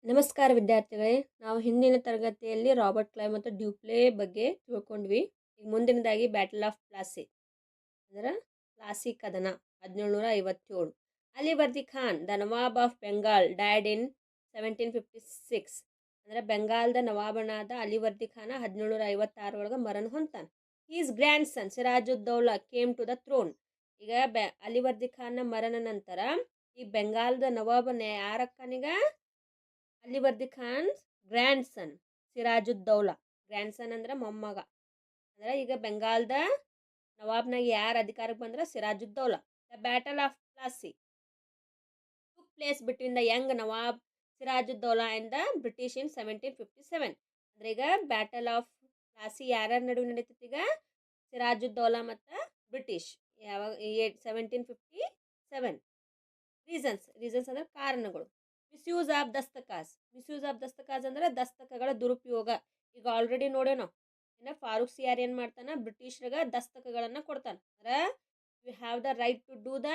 ನಮಸ್ಕಾರ ವಿದ್ಯಾರ್ಥಿಗಳೇ. ನಾವು ಹಿಂದಿನ ತರಗತಿಯಲ್ಲಿ ರಾಬರ್ಟ್ ಕ್ಲೈವ್ ಮತ್ತು ಡ್ಯೂಪ್ಲೆ ಬಗ್ಗೆ ತಿಳ್ಕೊಂಡ್ವಿ. ಈಗ ಮುಂದಿನದಾಗಿ ಬ್ಯಾಟಲ್ ಆಫ್ ಪ್ಲಾಸಿ ಅಂದ್ರೆ ಪ್ಲಾಸಿ ಕದನ 1757. Alivardi Khan the nawab of Bengal died in 1756. ಅಂದ್ರೆ ಬೆಂಗಾಲ್ದ ನವಾಬನಾದ ಅಲಿವರ್ದಿ ಖಾನ 1756 ಒಳಗೆ ಮರಣ ಹೊಂತಾನ. His grandson Sirajuddaula came to the throne. ಈಗ ಅಲಿವರ್ದಿ ಖಾನ್ನ ಮರಣ ನಂತರ ಈ ಬೆಂಗಾಲ್ದ ನವಾಬನ ಯಾರಕ್ಕನೀಗ Alivardi Khan grandson Sirajuddaula. Grandson ಅಂದ್ರೆ ಮೊಮ್ಮಗ. ಅಂದ್ರೆ ಈಗ ಬೆಂಗಾಲ್ದ ನವಾಬ್ನಾಗ ಯಾರು ಅಧಿಕಾರಕ್ಕೆ ಬಂದ್ರೆ Sirajuddaula. The battle of Plassey took place between the young nawab Sirajuddaula and the British in 1757. ಅಂದ್ರೆ ಈಗ ಬ್ಯಾಟಲ್ ಆಫ್ ಪ್ಲಾಸಿ ಯಾರ್ಯಾರ ನಡುವೆ ನಡೀತೈತಿ? ಈಗ ಸಿರಾಜುದ್ದೌಲಾ ಮತ್ತು ಬ್ರಿಟಿಷ್. ಯಾವಾಗ 1757. ರೀಸನ್ಸ್ ಅಂದ್ರೆ ಕಾರಣಗಳು. ಮಿಸ್ಯೂಸ್ ಆಫ್ ದಸ್ತಕಾಸ್ ಅಂದ್ರೆ ದಸ್ತಕಗಳ ದುರುಪಯೋಗ. ಈಗ ಆಲ್ರೆಡಿ ನೋಡೇವ್ ನಾವು. ಇನ್ನು ಫಾರೂಕ್ ಸಿಯಾರ್ ಏನು ಮಾಡ್ತಾನೆ? ಬ್ರಿಟಿಷ್ರಿಗೆ ದಸ್ತಕಗಳನ್ನು ಕೊಡ್ತಾನೆ. ಅಂದ್ರೆ you have the right to do the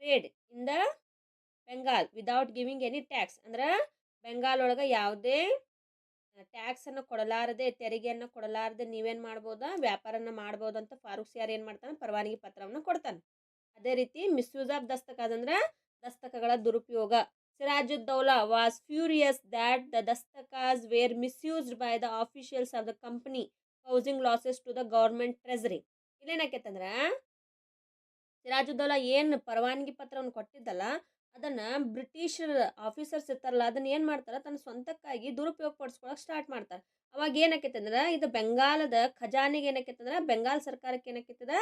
trade in the Bengal without giving any tax. ಅಂದ್ರೆ ಬೆಂಗಾಲ್ ಒಳಗೆ ಯಾವುದೇ ಟ್ಯಾಕ್ಸನ್ನು ಕೊಡಲಾರದೆ, ತೆರಿಗೆಯನ್ನು ಕೊಡಲಾರದೆ ನೀವೇನು ಮಾಡ್ಬೋದಾ? ವ್ಯಾಪಾರನ ಮಾಡ್ಬೋದು ಅಂತ ಫಾರೂಕ್ ಸಿಯಾರ್ ಏನು ಮಾಡ್ತಾನೆ? ಪರವಾನಗಿ ಪತ್ರವನ್ನು ಕೊಡ್ತಾನೆ. ಅದೇ ರೀತಿ ಮಿಸ್ಯೂಸ್ ಆಫ್ ದಸ್ತಕಾಸ್ ಅಂದ್ರೆ ದಸ್ತಕಗಳ ದುರುಪಯೋಗ. Sirajuddaula was furious that the dastaks were misused by the officials of the company causing losses to the government treasury. ಇಲ್ಲೇನಾಕೈತಂದ್ರೆ ಸಿರಾಜುದ್ದೌಲಾ ಏನು ಪರವಾನಗಿ ಪತ್ರವನ್ನು ಕೊಟ್ಟಿದ್ದಲ್ಲ, ಅದನ್ನ ಬ್ರಿಟಿಷ್ ಆಫೀಸರ್ಸ್ ಇರ್ತಾರಲ್ಲ, ಅದನ್ನ ಏನು ಮಾಡ್ತಾರೆ? ತನ್ನ ಸ್ವಂತಕ್ಕಾಗಿ ದುರುಪಯೋಗ ಪಡಿಸ್ಕೊಳಕ್ಕೆ ಸ್ಟಾರ್ಟ್ ಮಾಡ್ತಾರೆ. ಅವಾಗ ಏನಾಕೈತಂದ್ರೆ ಇದು ಬೆಂಗಾಲದ ಖಜಾನೆಗೆ ಏನಾಕೈತಂದ್ರೆ ಬೆಂಗಾಲ್ ಸರ್ಕಾರಕ್ಕೆ ಏನಾಕೈತದ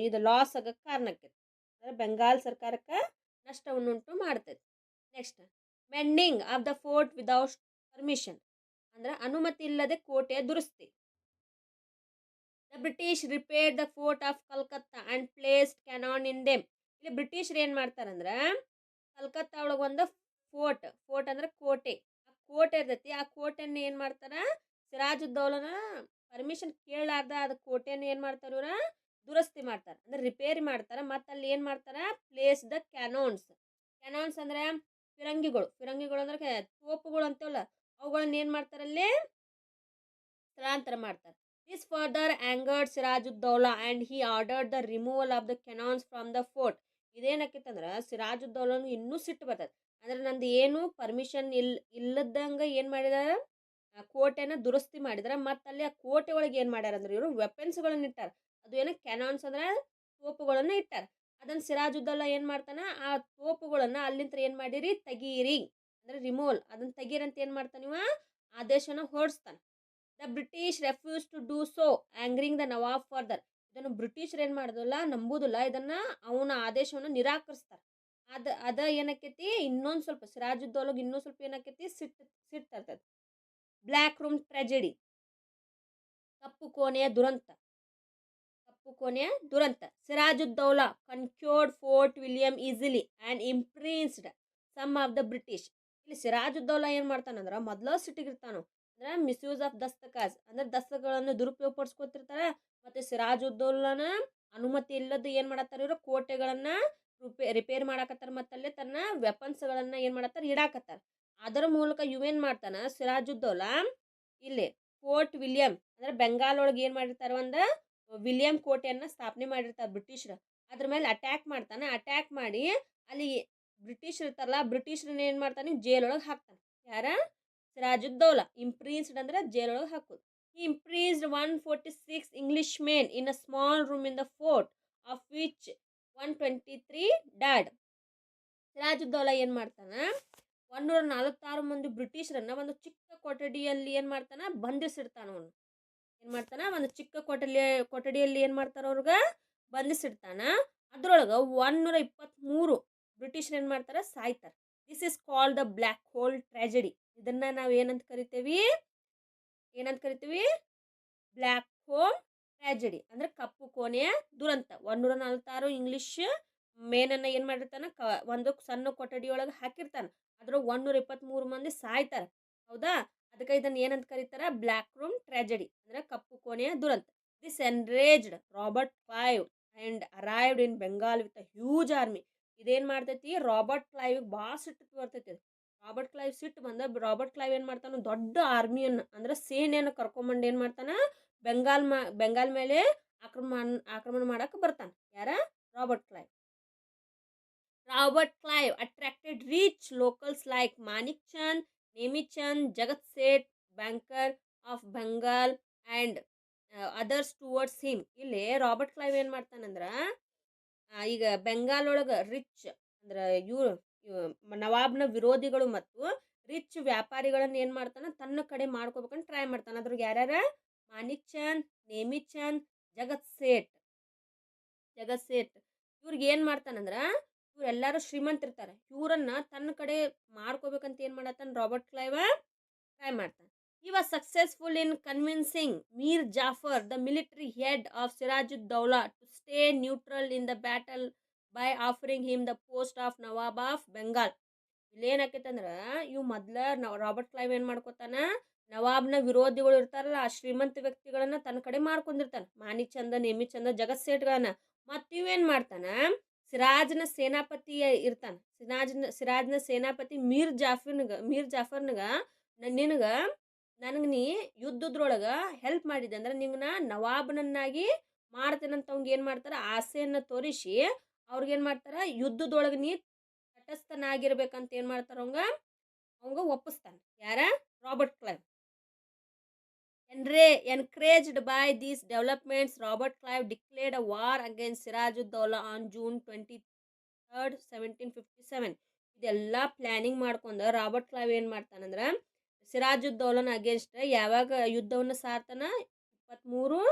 ಇದು ಲಾಸ್ ಆಗಕ್ಕೆ ಕಾರಣ ಆಕೈತಿ. ಅಂದರೆ ಬೆಂಗಾಲ್ ಸರ್ಕಾರಕ್ಕೆ ನಷ್ಟವನ್ನುಂಟು ಮಾಡ್ತೈತಿ. Next, mending of the fort without permission ಅಂದ್ರೆ ಅನುಮತಿ ಇಲ್ಲದೆ ಕೋಟೆಯ ದುರಸ್ತಿ. The British repaired the fort of Calcutta and placed cannon in them. ಇಲ್ಲಿ ಬ್ರಿಟಿಷರು ಏನು ಮಾಡ್ತಾರಂದ್ರೆ ಕಲ್ಕತ್ತಾ ಒಳಗೆ ಒಂದು ಫೋರ್ಟ್ ಅಂದ್ರೆ ಕೋಟೆ. ಆ ಕೋಟೆ ಇರ್ತೈತಿ. ಆ ಕೋಟೆಯನ್ನು ಏನು ಮಾಡ್ತಾರೆ? ಸಿರಾಜುದ್ದೌಲನ ಪರ್ಮಿಷನ್ ಕೇಳಲಾರ್ದ ಅದು ಕೋಟೆಯನ್ನು ಏನು ಮಾಡ್ತಾರೆ? ಇವ್ರ ದುರಸ್ತಿ ಮಾಡ್ತಾರೆ, ಅಂದ್ರೆ ರಿಪೇರಿ ಮಾಡ್ತಾರೆ. ಮತ್ತು ಅಲ್ಲಿ ಏನು ಮಾಡ್ತಾರೆ? ಪ್ಲೇಸ್ ದ ಕ್ಯಾನಾನ್ಸ್ ಅಂದ್ರೆ ಫಿರಂಗಿಗಳು ಅಂದ್ರೆ ತೋಪುಗಳು ಅಂತವಲ್ಲ, ಅವುಗಳನ್ನ ಏನು ಮಾಡ್ತಾರೆ? ಅಲ್ಲಿ ಸ್ಥಳಾಂತರ ಮಾಡ್ತಾರೆ. This further angered Sirajuddaula and he ordered the removal of the cannons from the fort. ಇದೇನಾಕೈತಂದ್ರೆ ಸಿರಾಜುದ್ದೌಲನು ಇನ್ನೂ ಸಿಟ್ಟು ಬರ್ತದೆ. ಅಂದ್ರೆ ನಂದು ಏನು ಪರ್ಮಿಷನ್ ಇಲ್ಲದಂಗೆ ಏನು ಮಾಡಿದಾರೆ? ಕೋಟೆನ ದುರಸ್ತಿ ಮಾಡಿದ್ರೆ. ಮತ್ತು ಅಲ್ಲಿ ಆ ಕೋಟೆ ಒಳಗೆ ಏನು ಮಾಡ್ಯಾರ ಅಂದ್ರೆ ಇವರು ವೆಪನ್ಸ್ಗಳನ್ನ ಇಟ್ಟಾರ. ಅದು ಏನೋ ಕ್ಯಾನಾನ್ಸ್ ಅಂದ್ರೆ ತೋಪುಗಳನ್ನು ಇಟ್ಟಾರ. ಅದನ್ನು ಸಿರಾಜುದ್ದೌಲಾ ಏನು ಮಾಡ್ತಾನೆ? ಆ ತೋಪುಗಳನ್ನು ಅಲ್ಲಿಂದ ಏನು ಮಾಡಿರಿ? ತೆಗೀರಿ ಅಂದ್ರೆ ರಿಮೂವಲ್, ಅದನ್ನು ತೆಗೀರಿ ಅಂತ ಏನು ಮಾಡ್ತಾನೆ? ಇವ ಆದೇಶನ ಹೊರಡಿಸ್ತಾನೆ. The British refuse to do so angering the nawab further. ಇದನ್ನು ಬ್ರಿಟಿಷರು ಏನು ಮಾಡೋದಿಲ್ಲ, ನಂಬುದಿಲ್ಲ. ಇದನ್ನು ಅವನ ಆದೇಶವನ್ನು ನಿರಾಕರಿಸ್ತಾರೆ. ಅದ ಏನಕ್ಕೈತಿ? ಇನ್ನೊಂದು ಸ್ವಲ್ಪ ಸಿರಾಜುದ್ದೌಲಾಗ ಇನ್ನೊಂದು ಸ್ವಲ್ಪ ಏನಾಕೈತಿ? ಸಿಟ್ಟು ಬ್ಲ್ಯಾಕ್ ರೂಮ್ ಟ್ರೆಜಿಡಿ, ಕಪ್ಪು ಕೋಣೆಯ ದುರಂತ. Sirajuddaula conquered Fort William easily and imprisoned some of the British. ಇಲ್ಲಿ ಸಿರಾಜುದ್ದೌಲಾ ಏನು ಮಾಡ್ತಾನಂದ್ರೆ ಮೊದಲ ಸಿಟ್ಟಿಗಿರ್ತಾನು. ಅಂದ್ರೆ ಮಿಸ್ಯೂಸ್ ಆಫ್ ದಸ್ತಕಾಸ್ ಅಂದ್ರೆ ದಸ್ತಕಗಳನ್ನು ದುರುಪಯೋಗ ಪಡಿಸ್ಕೊತಿರ್ತಾರೆ. ಮತ್ತು ಸಿರಾಜುದ್ದೌಲಾನ ಅನುಮತಿ ಇಲ್ಲದ ಏನು ಮಾಡತ್ತಾರೆ? ಇವರು ಕೋಟೆಗಳನ್ನು ರಿಪೇರ್ ಮಾಡಾಕತ್ತಾರೆ. ಮತ್ತು ಅಲ್ಲೇ ತನ್ನ ವೆಪನ್ಸ್ಗಳನ್ನು ಏನು ಮಾಡತ್ತಾರೆ? ಇಡಾಕತ್ತಾರೆ. ಅದರ ಮೂಲಕ ಇವೇನು ಮಾಡ್ತಾನೆ? ಸಿರಾಜುದ್ದೌಲಾ ಇಲ್ಲಿ ಫೋರ್ಟ್ ವಿಲಿಯಂ ಅಂದ್ರೆ ಬೆಂಗಾಲ್ ಒಳಗೆ ಏನು ಮಾಡಿರ್ತಾರೆ? ಒಂದು ವಿಲಿಯಂ ಕೋಟೆಯನ್ನು ಸ್ಥಾಪನೆ ಮಾಡಿರ್ತಾರೆ ಬ್ರಿಟಿಷರು. ಅದ್ರ ಮೇಲೆ ಅಟ್ಯಾಕ್ ಮಾಡ್ತಾನೆ. ಅಟ್ಯಾಕ್ ಮಾಡಿ ಅಲ್ಲಿ ಬ್ರಿಟಿಷರು ಇರ್ತಾರಲ್ಲ, ಬ್ರಿಟಿಷರನ್ನ ಏನು ಮಾಡ್ತಾನೆ? ಜೈಲೊಳಗೆ ಹಾಕ್ತಾನೆ. ಯಾರ? ಸಿರಾಜುದ್ದೌಲಾ. ಇಂಪ್ರೀಸ್ಡ್ ಅಂದ್ರೆ ಜೈಲೊಳಗೆ ಹಾಕೋದು. He imprisoned 146 Englishmen in a small room in the fort, of which 123 died. Sirajuddaula ಏನು ಮಾಡ್ತಾನೆ? 146 ಮಂದಿ ಬ್ರಿಟಿಷರನ್ನ ಒಂದು ಚಿಕ್ಕ ಕೊಠಡಿಯಲ್ಲಿ ಏನು ಮಾಡ್ತಾನೆ? ಬಂಧಿಸಿಡ್ತಾನೆ. ಅವನು ಏನು ಮಾಡ್ತಾನೆ? ಒಂದು ಚಿಕ್ಕ ಕೊಠಡಿಯಲ್ಲಿ ಏನು ಮಾಡ್ತಾರೆ? ಅವ್ರಿಗೆ ಬಂಧಿಸಿಡ್ತಾನೆ. ಅದ್ರೊಳಗೆ 123 ಬ್ರಿಟಿಷರು ಏನು ಮಾಡ್ತಾರೆ? ಸಾಯ್ತಾರೆ. This is called the black hole tragedy. ಇದನ್ನು ನಾವು ಏನಂತ ಕರಿತೀವಿ? ಬ್ಲ್ಯಾಕ್ ಹೋಲ್ ಟ್ರ್ಯಾಜಡಿ ಅಂದ್ರೆ ಕಪ್ಪು ಕೋಣೆಯ ದುರಂತ. 146 ಇಂಗ್ಲಿಷ್ ಮೇನನ್ನು ಏನು ಮಾಡಿರ್ತಾನೆ? ಒಂದು ಸಣ್ಣ ಕೊಠಡಿಯೊಳಗೆ ಹಾಕಿರ್ತಾನೆ. ಅದ್ರೊಳಗೆ 123 ಮಂದಿ ಸಾಯ್ತಾರೆ. ಹೌದಾ? ಅದಕ್ಕೆ ಇದನ್ನು ಏನಂತ ಕರೀತಾರೆ? ಬ್ಲ್ಯಾಕ್ ರೂಮ್ ಟ್ರ್ಯಾಜಡಿ ಅಂದ್ರೆ ಕಪ್ಪು ಕೋಣೆಯ ದುರಂತ. This enraged Robert Clive and arrived in Bengal with a huge army. ಇದೇನು ಮಾಡ್ತೈತಿ ರಾಬರ್ಟ್ ಕ್ಲೈವ್ ಭಾಳ ಸಿಟ್ಟು ಬರ್ತೈತಿ. ರಾಬರ್ಟ್ ಕ್ಲೈವ್ ಸಿಟ್ಟು ಬಂದ ರಾಬರ್ಟ್ ಕ್ಲೈವ್ ಏನು ಮಾಡ್ತಾನೆ, ದೊಡ್ಡ ಆರ್ಮಿಯನ್ನು ಅಂದ್ರೆ ಸೇನೆಯನ್ನು ಕರ್ಕೊಂಬಂದು ಏನು ಮಾಡ್ತಾನೆ, ಬೆಂಗಾಲ್ ಮೇಲೆ ಆಕ್ರಮಣ ಮಾಡಕ್ಕೆ ಬರ್ತಾನೆ. ಯಾರ? Robert Clive. Robert Clive attracted rich locals like Manik Chand, Nemi Chand, Jagat Seth, banker of Bengal and others towards him. ಇಲ್ಲಿ ರಾಬರ್ಟ್ ಕ್ಲೈವ್ ಏನು ಮಾಡ್ತಾನಂದ್ರ ಈಗ ಬೆಂಗಾಲ್ ಒಳಗೆ ರಿಚ್ ಅಂದ್ರೆ ಇವರು ನವಾಬ್ನ ವಿರೋಧಿಗಳು ಮತ್ತು ರಿಚ್ ವ್ಯಾಪಾರಿಗಳನ್ನ ಏನು ಮಾಡ್ತಾನೆ, ತನ್ನ ಕಡೆ ಮಾಡ್ಕೋಬೇಕಂತ ಟ್ರೈ ಮಾಡ್ತಾನೆ. ಅದ್ರಾಗ ಯಾರ್ಯಾರ? ಮಾನಿಕ್ ಚಂದ್, ನೇಮಿ ಚಂದ್, ಜಗತ್ ಸೇಠ್. ಇವ್ರಿಗೆ ಏನು ಮಾಡ್ತಾನಂದ್ರ ಇವರೆಲ್ಲರೂ ಶ್ರೀಮಂತರಿರ್ತಾರೆ, ಇವರನ್ನ ತನ್ನ ಕಡೆ ಮಾಡ್ಕೋಬೇಕಂತ ಏನು ಮಾಡತ್ತಾನ ರಾಬರ್ಟ್ ಕ್ಲೈವ್ ಟ್ರೈ ಮಾಡ್ತಾನೆ. He was successful in convincing Mir Jafar, the military head of Sirajuddaulah, to stay neutral in the battle by offering him the post of Nawab of Bengal. ಇಲ್ಲೇನಾಕೈತಂದ್ರೆ ಇವು ರಾಬರ್ಟ್ ಕ್ಲೈವ್ ಏನು ಮಾಡ್ಕೋತಾನ, ನವಾಬ್ನ ವಿರೋಧಿಗಳು ಇರ್ತಾರಲ್ಲ ಆ ಶ್ರೀಮಂತ ವ್ಯಕ್ತಿಗಳನ್ನ ತನ್ನ ಕಡೆ ಮಾಡ್ಕೊಂಡಿರ್ತಾನೆ. ಮಾನಿಕ್ ಚಂದ, ನೇಮಿ ಚಂದ, ಜಗತ್ ಸೇಠ್ಗಳನ್ನ. ಮತ್ತು ಇವೇನು ಮಾಡ್ತಾನ, ಸಿರಾಜ್ನ ಸೇನಾಪತಿ ಇರ್ತಾನೆ. ಸಿರಾಜ್ನ ಸೇನಾಪತಿ ಮೀರ್ ಜಾಫರ್ನಿಗೆ ನನಗೆ ನೀ ಯುದ್ಧದ್ರೊಳಗೆ ಹೆಲ್ಪ್ ಮಾಡಿದೆ ಅಂದ್ರೆ ನಿಂಗೆ ನವಾಬನನ್ನಾಗಿ ಮಾಡ್ತೇನಂತ ಅವ್ಗೆ ಏನು ಮಾಡ್ತಾರೆ, ಆಸೆಯನ್ನು ತೋರಿಸಿ ಅವ್ರಿಗೇನು ಮಾಡ್ತಾರೆ, ಯುದ್ಧದೊಳಗೆ ನೀ ತಟಸ್ಥನಾಗಿರ್ಬೇಕಂತ ಏನು ಮಾಡ್ತಾರೆ, ಅವಂಗ ಒಪ್ಪಿಸ್ತಾನೆ. ಯಾರ? Robert Clive. Encouraged by these developments, Robert Clive declared a war against Sirajuddaulah on June 23rd, 1757. ಇದೆಲ್ಲ ಪ್ಲಾನಿಂಗ್ ಮಾಡ್ಕೊಂಡು ರಾಬರ್ಟ್ ಕ್ಲೈವ್ ಏನು ಮಾಡ್ತಾನಂದ್ರೆ ಸಿರಾಜುದ್ದೌಲನ ಅಗೇನ್ಸ್ಟ್ ಯಾವಾಗ ಯುದ್ಧವನ್ನು ಸಾರ್ತಾನ, 23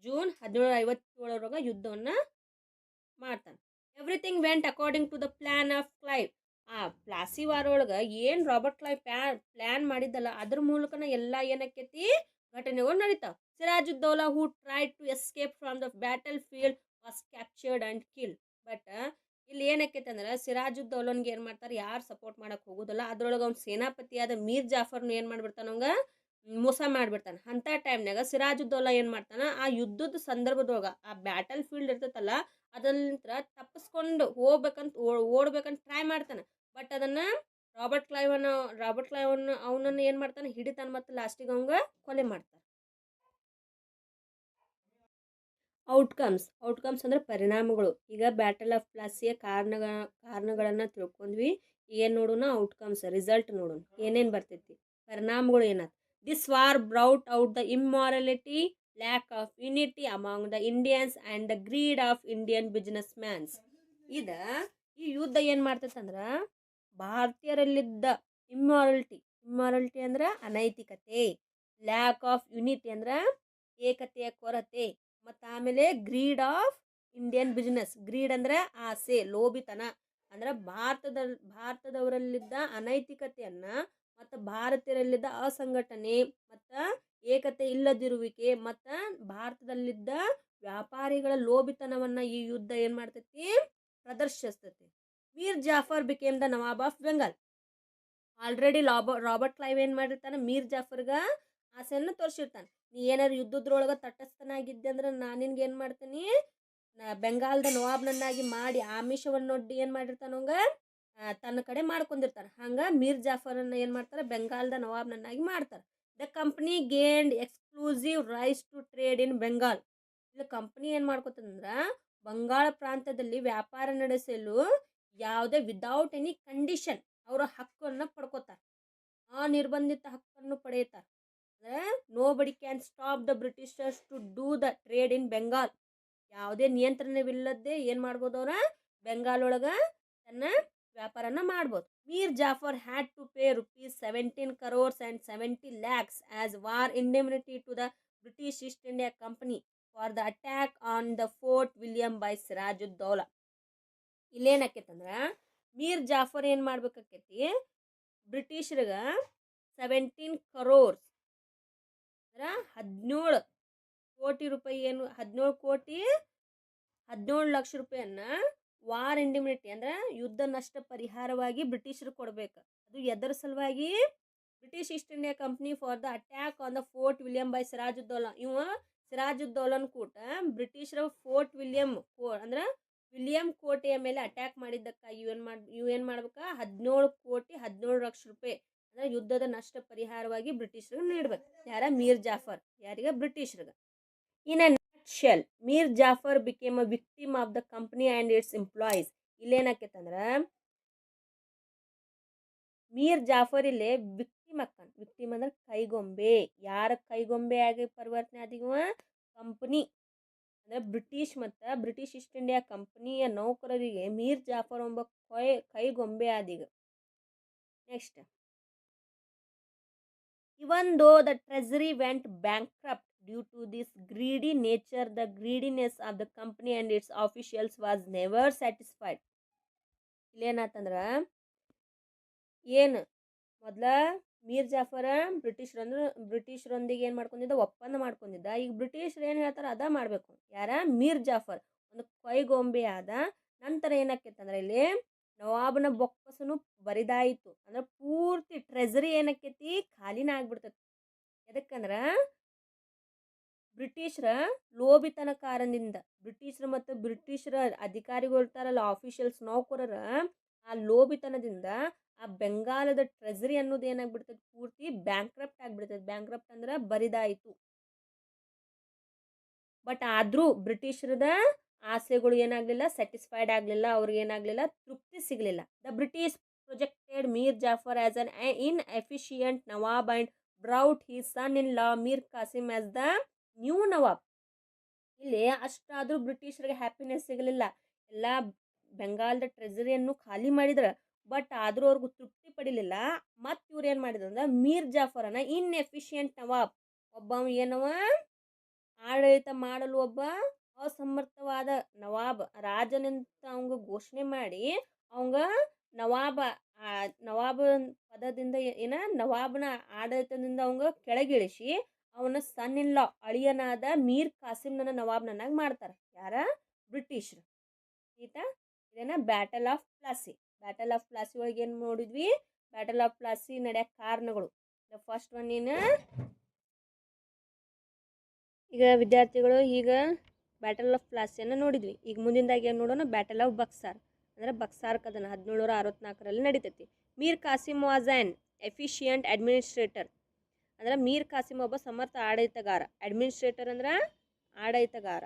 ಜೂನ್ 1757 ಯುದ್ಧವನ್ನು ಮಾಡ್ತಾನೆ. Everything went according to the plan of Clive. ಆ ಪ್ಲಾಸಿ ವಾರ್ ಒಳಗೆ ಏನು ರಾಬರ್ಟ್ ಕ್ಲೈವ್ ಪ್ಲಾನ್ ಮಾಡಿದ್ದಲ್ಲ ಅದ್ರ ಮೂಲಕನ ಎಲ್ಲ ಏನಕ್ಕೈತಿ, ಘಟನೆಗಳು ನಡೀತಾವ. Sirajuddaula who tried to escape from the battlefield was captured and killed. But ಇಲ್ಲಿ ಏನಕ್ಕೈತೆ ಅಂದ್ರೆ ಸಿರಾಜುದ್ದೌಲನ್ಗೆ ಏನು ಮಾಡ್ತಾರೆ, ಯಾರು ಸಪೋರ್ಟ್ ಮಾಡಕ್ಕೆ ಹೋಗೋದಿಲ್ಲ. ಅದ್ರೊಳಗೆ ಅವ್ನ ಸೇನಾಪತಿಯಾದ ಮೀರ್ ಜಾಫರ್ನು ಏನು ಮಾಡ್ಬಿಡ್ತಾನ, ಅವಂಗ ಮೋಸ ಮಾಡಿಬಿಡ್ತಾನೆ. ಅಂಥ ಟೈಮ್ನಾಗ ಸಿರಾಜುದ್ದೌಲಾ ಏನು ಮಾಡ್ತಾನೆ, ಆ ಯುದ್ಧದ ಸಂದರ್ಭದೊಳಗೆ ಆ ಬ್ಯಾಟಲ್ ಫೀಲ್ಡ್ ಇರ್ತೈತಲ್ಲ ಅದಲ್ಲಿಂತ್ರ ತಪ್ಪಿಸ್ಕೊಂಡು ಓಡ್ಬೇಕಂತ ಟ್ರೈ ಮಾಡ್ತಾನೆ. ಬಟ್ ಅದನ್ನು ರಾಬರ್ಟ್ ಕ್ಲೈವ್ ಅವನನ್ನು ಏನು ಮಾಡ್ತಾನೆ, ಹಿಡಿತಾನೆ ಮತ್ತು ಲಾಸ್ಟಿಗೆ ಅವಂಗ ಕೊಲೆ ಮಾಡ್ತಾನೆ. ಔಟ್ಕಮ್ಸ್ ಅಂದ್ರೆ ಪರಿಣಾಮಗಳು. ಈಗ ಬ್ಯಾಟಲ್ ಆಫ್ ಪ್ಲಾಸಿಯ ಕಾರಣಗಳನ್ನು ತಿಳ್ಕೊಂಡ್ವಿ. ಏನು ನೋಡೋಣ, ಔಟ್ಕಮ್ಸ್ ರಿಸಲ್ಟ್ ನೋಡೋಣ ಏನೇನು ಬರ್ತೈತಿ, ಪರಿಣಾಮಗಳು ಏನಾಯ್ತು. This war brought out the immorality, lack of unity among the Indians and the greed of Indian business mans. ಈ ಯುದ್ಧ ಏನು ಮಾಡ್ತೈತಂದ್ರೆ ಭಾರತೀಯರಲ್ಲಿದ್ದ ಇಮ್ಮಾರಲಿಟಿ ಅಂದ್ರೆ ಅನೈತಿಕತೆ, ಲ್ಯಾಕ್ ಆಫ್ ಯುನಿಟಿ ಅಂದ್ರೆ ಏಕತೆಯ ಕೊರತೆ, ಮತ್ತು ಆಮೇಲೆ greed of Indian business. Greed ಅಂದ್ರೆ ಆಸೆ, ಲೋಭಿತನ. ಅಂದ್ರೆ ಭಾರತದವರಲ್ಲಿದ್ದ ಅನೈತಿಕತೆಯನ್ನು ಮತ್ತು ಭಾರತೀಯರಲ್ಲಿದ್ದ ಅಸಂಘಟನೆ ಮತ್ತು ಏಕತೆ ಇಲ್ಲದಿರುವಿಕೆ ಮತ್ತು ಭಾರತದಲ್ಲಿದ್ದ ವ್ಯಾಪಾರಿಗಳ ಲೋಭಿತನವನ್ನು ಈ ಯುದ್ಧ ಏನು ಮಾಡ್ತೈತಿ, ಪ್ರದರ್ಶಿಸ್ತೈತಿ. Mir Jafar became the nawab of Bengal. Already Robert Clive ಏನು ಮಾಡಿರ್ತಾನೆ, ಮೀರ್ ಜಾಫರ್ಗೆ ಆಸೆಯನ್ನು ತೋರಿಸಿರ್ತಾನೆ. ನೀ ಏನಾರು ಯುದ್ಧದ್ರೊಳಗೆ ತಟಸ್ಥನಾಗಿದ್ದೆ ಅಂದ್ರೆ ನಾನು ನಿನ್ಗೆ ಏನು ಮಾಡ್ತೀನಿ, ಬೆಂಗಾಲ್ದ ನವಾಬ್ನನ್ನಾಗಿ ಮಾಡಿ ಆಮಿಷವನ್ನೊಡ್ಡಿ ಏನು ಮಾಡಿರ್ತಾನವಂಗ ತನ್ನ ಕಡೆ ಮಾಡ್ಕೊಂಡಿರ್ತಾನೆ. ಹಂಗೆ ಮೀರ್ ಜಾಫರನ್ನು ಏನು ಮಾಡ್ತಾರೆ, ಬೆಂಗಾಲ್ದ ನವಾಬ್ನನ್ನಾಗಿ ಮಾಡ್ತಾರೆ. The company gained exclusive rights to trade in Bengal. ಇಲ್ಲಿ ಕಂಪ್ನಿ ಏನು ಮಾಡ್ಕೊತಂದ್ರೆ ಬಂಗಾಳ ಪ್ರಾಂತ್ಯದಲ್ಲಿ ವ್ಯಾಪಾರ ನಡೆಸಲು ಯಾವುದೇ ವಿದೌಟ್ ಎನಿ ಕಂಡೀಷನ್ ಅವರ ಹಕ್ಕನ್ನು ಪಡ್ಕೋತಾರೆ, ಅನಿರ್ಬಂಧಿತ ಹಕ್ಕನ್ನು ಪಡೆಯುತ್ತಾರೆ. Nobody can stop the Britishers to do the trade in Bengal. ಯಾವುದೇ ನಿಯಂತ್ರಣವಿಲ್ಲದೆ ಏನು ಮಾಡ್ಬೋದು, ಅವರ ಬೆಂಗಾಲ್ ಒಳಗೆ ತನ್ನ ವ್ಯಾಪಾರನ ಮಾಡ್ಬೋದು. Mir Jafar had to pay ₹17 crores and 70 lakhs as war indemnity to the British East India company for the attack on the Fort William by Sirajuddaula. ಇಲ್ಲೇನಾಕೈತಂದ್ರೆ ಮೀರ್ ಜಾಫರ್ ಏನು ಮಾಡ್ಬೇಕಾಕೈತಿ, ಬ್ರಿಟಿಷರಿಗೆ 17 crores ಅಂದ್ರೆ 17 ಕೋಟಿ ರೂಪಾಯಿ, ಏನು 17 ಲಕ್ಷ ರೂಪಾಯಿಯನ್ನು ವಾರ್ ಇಂಡಿಮ್ನಿಟಿ ಅಂದ್ರೆ ಯುದ್ಧ ನಷ್ಟ ಪರಿಹಾರವಾಗಿ ಬ್ರಿಟಿಷರು ಕೊಡಬೇಕು. ಅದು ಎದರ ಸಲುವಾಗಿ, British East India company for the attack on the Fort William by Sirajuddaula. ಸಿರಾಜುದ್ದೌಲನ್ ಕೂಟ ಬ್ರಿಟಿಷರ ಫೋರ್ಟ್ ವಿಲಿಯಂ ಅಂದ್ರೆ ವಿಲಿಯಂ ಕೋಟೆಯ ಮೇಲೆ ಅಟ್ಯಾಕ್ ಮಾಡಿದ್ದಕ್ಕಾಗಿ ಇವು ಏನು ಮಾಡ್ಬೇಕಾ 17,17,00,000 ರೂಪಾಯಿ ಅಂದರೆ ಯುದ್ಧದ ನಷ್ಟ ಪರಿಹಾರವಾಗಿ ಬ್ರಿಟಿಷರಿಗೆ ನೀಡ್ಬೇಕು. ಯಾರ? ಮೀರ್ ಜಾಫರ್. ಯಾರಿಗೆ? ಬ್ರಿಟಿಷರಿಗೆ. In a shell Mir Jafar became a victim of the company and its employees. ಇಲ್ಲೇನಾಕೈತಂದ್ರೆ ಮೀರ್ ಜಾಫರ್ ಇಲ್ಲೇ ವಿಕ್ಟಿಮ್ ಅಕ್ಕನ್. ವಿಕ್ಟಿಮ್ ಅಂದ್ರೆ ಕೈಗೊಂಬೆ. ಯಾರ ಕೈಗೊಂಬೆ ಆಗಿ ಪರಿವರ್ತನೆ ಆದಿವ? ಕಂಪನಿ ಅಂದರೆ ಬ್ರಿಟಿಷ್ ಮತ್ತು ಬ್ರಿಟಿಷ್ ಈಸ್ಟ್ ಇಂಡಿಯಾ ಕಂಪನಿಯ ನೌಕರರಿಗೆ ಮೀರ್ ಜಾಫರ್ ಎಂಬ ಕೈಗೊಂಬೆ ಆದೀಗ. Next, even though the treasury went bankrupt due to this greedy nature, the greediness of the company and its officials was never satisfied. ಇಲ್ಲೇನಾತಂದ್ರೆ ಏನು ಮೊದಲ ಮೀರ್ ಜಾಫರ ಬ್ರಿಟಿಷರೊಂದಿಗೆ ಏನು ಮಾಡ್ಕೊಂಡಿದ್ದ? ಒಪ್ಪಂದ ಮಾಡ್ಕೊಂಡಿದ್ದ. ಈಗ ಬ್ರಿಟಿಷರು ಏನು ಹೇಳ್ತಾರೆ ಅದ ಮಾಡಬೇಕು. ಯಾರ? ಮೀರ್ ಜಾಫರ್ ಒಂದು ಕೈಗೊಂಬೆ ಆದ. ನಂತರ ಏನಾಕೈತಂದ್ರೆ ಇಲ್ಲಿ ನವಾಬನ ಬೊಕ್ಕಸನು ಬರಿದಾಯಿತು. ಅಂದ್ರೆ ಪೂರ್ತಿ ಟ್ರೆಜರಿ ಏನಕ್ಕೈತಿ? ಖಾಲಿನ ಆಗ್ಬಿಡ್ತೈತಿ. ಎದಕ್ಕಂದ್ರೆ ಬ್ರಿಟಿಷರ ಲೋಭಿತನ ಕಾರಣದಿಂದ, ಬ್ರಿಟಿಷರು ಮತ್ತು ಬ್ರಿಟಿಷರ ಅಧಿಕಾರಿಗಳು ಇರ್ತಾರಲ್ಲ, ಆಫೀಷಿಯಲ್ಸ್ ನೌಕರರ ಆ ಲೋಭಿತನದಿಂದ ಆ ಬೆಂಗಾಲದ ಟ್ರೆಜರಿ ಅನ್ನೋದು ಏನಾಗ್ಬಿಡ್ತೈತಿ? ಪೂರ್ತಿ ಬ್ಯಾಂಕ್ರಪ್ಟ್ ಆಗಿಬಿಡ್ತೈತಿ. ಬ್ಯಾಂಕ್ರಪ್ಟ್ ಅಂದ್ರೆ ಬರಿದಾಯಿತು. ಬಟ್ ಆದರೂ ಬ್ರಿಟಿಷರದ ಆಸೆಗಳು ಏನಾಗಲಿಲ್ಲ? ಸ್ಯಾಟಿಸ್ಫೈಡ್ ಆಗಲಿಲ್ಲ. ಅವ್ರಿಗೆ ಏನಾಗಲಿಲ್ಲ? ತೃಪ್ತಿ ಸಿಗಲಿಲ್ಲ. The British projected Mir Jafar as an inefficient nawab and brought his son in law Mir Kasim as the new nawab. ಇಲ್ಲಿ ಅಷ್ಟಾದರೂ ಬ್ರಿಟಿಷರಿಗೆ ಹ್ಯಾಪಿನೆಸ್ ಸಿಗಲಿಲ್ಲ. ಎಲ್ಲ ಬೆಂಗಾಲದ ಟ್ರೆಜರಿಯನ್ನು ಖಾಲಿ ಮಾಡಿದ್ರೆ, ಬಟ್ ಆದರೂ ಅವ್ರಿಗೂ ತೃಪ್ತಿ ಪಡಿಲಿಲ್ಲ. ಮತ್ತು ಇವ್ರು ಏನು ಮಾಡಿದ್ರು ಅಂದ್ರೆ ಮೀರ್ ಜಾಫರನ್ನ ಇನ್ಎಫಿಷಿಯಂಟ್ ನವಾಬ್, ಒಬ್ಬ ಏನವ ಆಡಳಿತ ಮಾಡಲು ಒಬ್ಬ ಅಸಮರ್ಥವಾದ ನವಾಬ್ ರಾಜನಂತ ಅವಂಗ ಘೋಷಣೆ ಮಾಡಿ ಅವಂಗ ನವಾಬ ಪದದಿಂದ ನವಾಬನ ಆಡಳಿತದಿಂದ ಅವಂಗ ಕೆಳಗಿಳಿಸಿ ಅವನ ಸನ್ ಇನ್ ಲಾ ಅಳಿಯನಾದ ಮೀರ್ ಕಾಸಿಮ್ನ ನವಾಬ್ನನ್ನಾಗಿ ಮಾಡ್ತಾರೆ. ಯಾರ? ಬ್ರಿಟಿಷರು. ಆಯ್ತಾ? ಇದೇನ battle of Plassey. Battle of Plassey ಒಳಗೆ ಏನು ನೋಡಿದ್ವಿ? ಬ್ಯಾಟಲ್ ಆಫ್ ಪ್ಲಾಸಿ ನಡೆಯೋ ಕಾರಣಗಳು. ದ ಫಸ್ಟ್ ಒನ್ ಏನು? ಈಗ ವಿದ್ಯಾರ್ಥಿಗಳು ಈಗ ಬ್ಯಾಟಲ್ ಆಫ್ ಪ್ಲಾಸಿಯನ್ನು ನೋಡಿದ್ವಿ. ಈಗ ಮುಂದಿಂದಾಗಿ ಏನು ನೋಡೋಣ? Battle of Buxar. ಅಂದರೆ ಬಕ್ಸಾರ್ ಕದನ 1764ರಲ್ಲಿ ನಡೀತೈತಿ. Mir Kasim was an efficient administrator. ಅಂದ್ರೆ ಮೀರ್ ಕಾಸಿಮ್ ಒಬ್ಬ ಸಮರ್ಥ ಆಡಳಿತಗಾರ. ಅಡ್ಮಿನಿಸ್ಟ್ರೇಟರ್ ಅಂದ್ರೆ ಆಡಳಿತಗಾರ.